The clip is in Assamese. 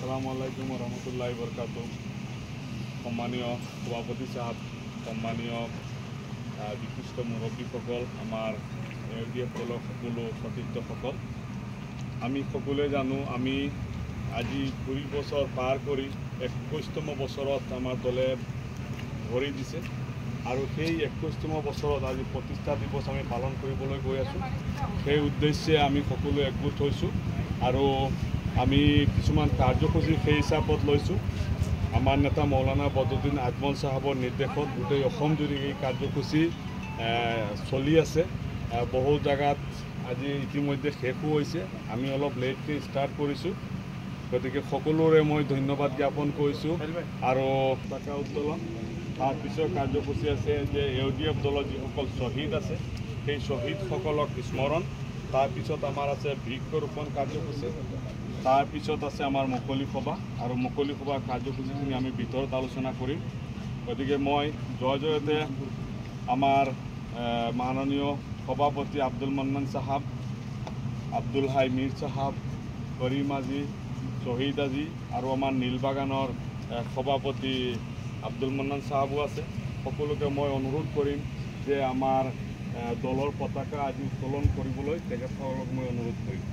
আসসালামু আলাইকুম ৰহমতুল্লাহি বৰকাতু। সম্মানীয় সভাপতি সাহেব, সম্মানীয় বিশিষ্ট মুৰব্বীসকল, আমাৰ এওঁডিএফ দলৰ সকলো সতীৰ্থসকল, আমি সকলোৱে জানো আমি আজি 20 বছৰ পাৰ কৰি 21তম বছৰত আমাৰ দলে ভৰি দিছে আৰু সেই 21তম বছৰত আজি প্ৰতিষ্ঠা দিৱস আমি পালন কৰিবলৈ গৈ আছোঁ। সেই উদ্দেশ্যে আমি সকলোৱে একগোট হৈছোঁ আৰু আমি কিছুমান কাৰ্যসূচী সেই হিচাপত লৈছোঁ। আমাৰ নেতা মৌলানা বদৰুদ্দিন আজমল সাহেবৰ নিৰ্দেশত গোটেই অসম জুৰি এই কাৰ্যসূচী চলি আছে। বহু জেগাত আজি ইতিমধ্যে শেষো হৈছে। আমি অলপ লেটকৈ ষ্টাৰ্ট কৰিছোঁ, গতিকে সকলোৰে মই ধন্যবাদ জ্ঞাপন কৰিছোঁ। আৰু পতাকা উত্তোলন, তাৰপিছৰ কাৰ্যসূচী আছে যে এওঁডিএফ দলৰ যিসকল শ্বহীদ আছে সেই শ্বহীদসকলক স্মৰণ, তাৰপিছত আমাৰ আছে বৃক্ষৰোপণ কাৰ্যসূচী, তাৰপিছত আছে আমাৰ মুকলি সভা আৰু মুকলি সভা কাৰ্যসূচীখিনি আমি ভিতৰত আলোচনা কৰিম। গতিকে মই জয়তে আমাৰ মাননীয় সভাপতি আব্দুল মান্নান সাহেব, আব্দুল হাই মীৰ সাহেব, কৰিম আজি, শ্বহীদ আজি আৰু আমাৰ নীলবাগানৰ সভাপতি আব্দুল মান্নান সাহেবো আছে। সকলোকে মই অনুৰোধ কৰিম যে আমাৰ দলৰ পতাকা আজি উত্তোলন কৰিবলৈ তেখেতসকলক মই অনুৰোধ কৰিম।